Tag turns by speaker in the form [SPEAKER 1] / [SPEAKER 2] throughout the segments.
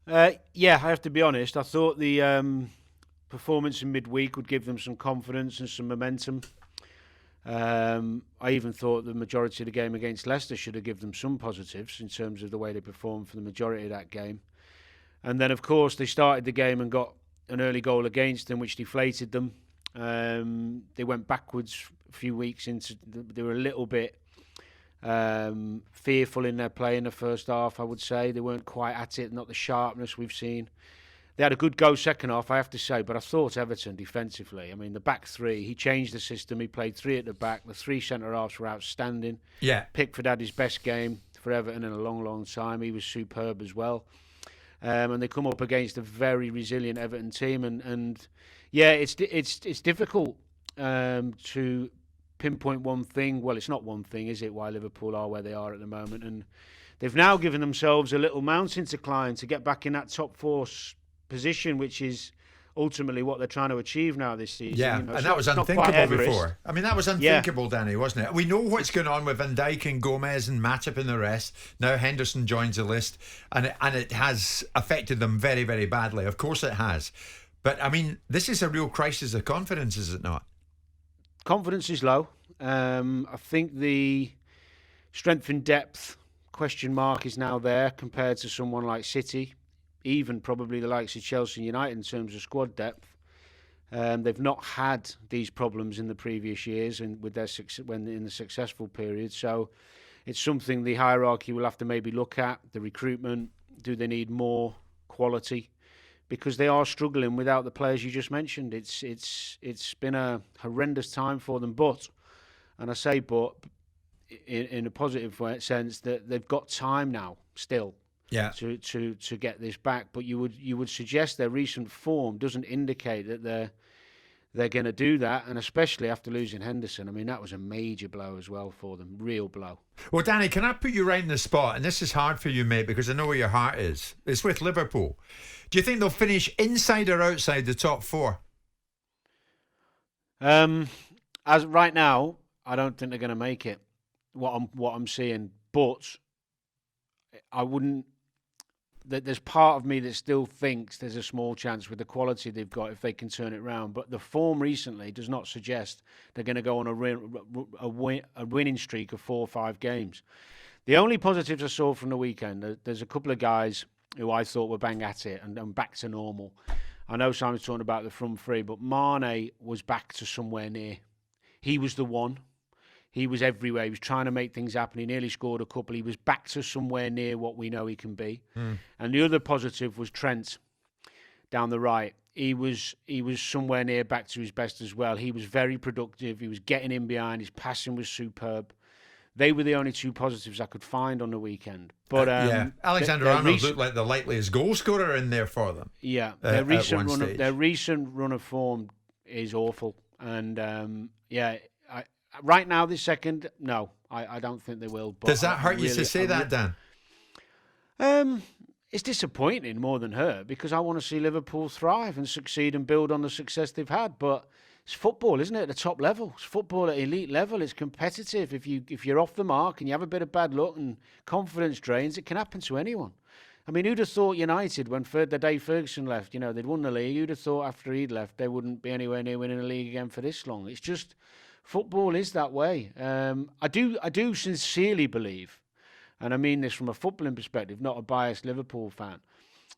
[SPEAKER 1] Yeah, I have to be honest. I thought the performance in midweek would give them some confidence and some momentum. I even thought the majority of the game against Leicester should have given them some positives in terms of the way they performed for the majority of that game. And then, of course, they started the game and got an early goal against them, which deflated them. They went backwards a few weeks into. They were a little bit fearful in their play in the first half. I would say they weren't quite at it, not the sharpness we've seen. They had a good go second half, I have to say, but I thought Everton defensively. I mean, the back three, he changed the system. He played three at the back. The three centre halves were outstanding.
[SPEAKER 2] Yeah.
[SPEAKER 1] Pickford had his best game for Everton in a long, long time. He was superb as well. And they come up against a very resilient Everton team, and yeah, it's difficult to pinpoint one thing. Well, it's not one thing, is it? Why Liverpool are where they are at the moment, and they've now given themselves a little mountain to climb to get back in that top four position, which is ultimately what they're trying to achieve now this season.
[SPEAKER 2] Yeah, and that was unthinkable before. I mean, that was unthinkable, Danny, wasn't it? We know what's going on with Van Dijk and Gomez and Matip and the rest. Now Henderson joins the list, and it has affected them very, very badly. Of course it has. But, I mean, this is a real crisis of confidence, is it not?
[SPEAKER 1] Confidence is low. I think the strength and depth question mark is now there compared to someone like City, even probably the likes of Chelsea and United in terms of squad depth. They've not had these problems in the previous years and with their when in the successful period. So it's something the hierarchy will have to maybe look at. The recruitment, do they need more quality? Because they are struggling without the players you just mentioned. It's been a horrendous time for them. But, and I say but in a positive sense, that they've got time now still.
[SPEAKER 2] Yeah.
[SPEAKER 1] To get this back, but you would suggest their recent form doesn't indicate that they're going to do that, and especially after losing Henderson. I mean, that was a major blow as well for them, real blow.
[SPEAKER 2] Well, Danny, can I put you right in the spot? And this is hard for you, mate, because I know where your heart is. It's with Liverpool. Do you think they'll finish inside or outside the top four?
[SPEAKER 1] As right now, I don't think they're going to make it. What I'm seeing, but I wouldn't. There's part of me that still thinks there's a small chance with the quality they've got if they can turn it around. But the form recently does not suggest they're going to go on a winning streak of 4 or 5 games. The only positives I saw from the weekend, there's a couple of guys who I thought were bang at it and back to normal. I know Simon's talking about the front three, but Mane was back to somewhere near. He was the one. He was everywhere. He was trying to make things happen. He nearly scored a couple. He was back to somewhere near what we know he can be. And the other positive was Trent down the right. He was somewhere near back to his best as well. He was very productive. He was getting in behind. His passing was superb. They were the only 2 positives I could find on the weekend. But
[SPEAKER 2] Alexander-Arnold looked like the likeliest goal scorer in there for them.
[SPEAKER 1] Yeah, their recent run of form is awful. And right now, this second, no, I don't think they will. But
[SPEAKER 2] does that hurt you to say that, Dan?
[SPEAKER 1] It's disappointing more than hurt because I want to see Liverpool thrive and succeed and build on the success they've had. But it's football, isn't it? At the top level, it's football at elite level. It's competitive. If you're off the mark and you have a bit of bad luck and confidence drains, it can happen to anyone. I mean, who'd have thought United, when the day Ferguson left, they'd won the league. Who'd have thought after he'd left they wouldn't be anywhere near winning the league again for this long? It's just football is that way. I do sincerely believe, and I mean this from a footballing perspective, not a biased Liverpool fan,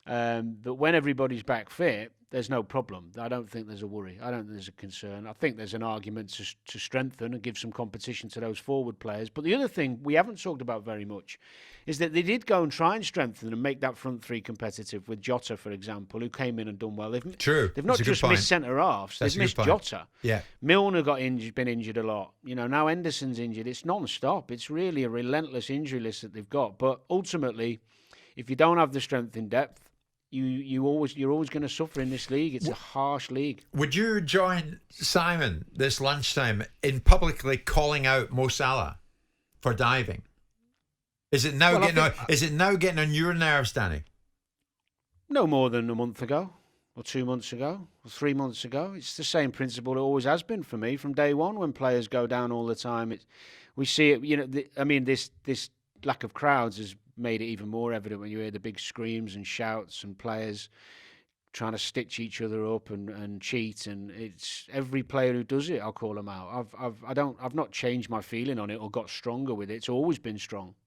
[SPEAKER 1] that when everybody's back fit, there's no problem. I don't think there's a worry. I don't think there's a concern. I think there's an argument to strengthen and give some competition to those forward players. But the other thing we haven't talked about very much is that they did go and try and strengthen and make that front three competitive with Jota, for example, who came in and done well. They've not just missed centre-halves. They've missed Jota.
[SPEAKER 2] Yeah.
[SPEAKER 1] Milner been injured a lot. Now Henderson's injured. It's non-stop. It's really a relentless injury list that they've got. But ultimately, if you don't have the strength in depth, you're always going to suffer in this league. It's a harsh league.
[SPEAKER 2] Would you join Simon this lunchtime in publicly calling out Mo Salah for diving? Is it now getting on your nerves, Danny?
[SPEAKER 1] No more than a month ago, or 2 months ago, or 3 months ago. It's the same principle it always has been for me from day one. When players go down all the time, we see it. This lack of crowds has made it even more evident when you hear the big screams and shouts and players trying to stitch each other up and cheat, and it's every player who does it, I'll call them out. I've not changed my feeling on it or got stronger with it. It's always been strong.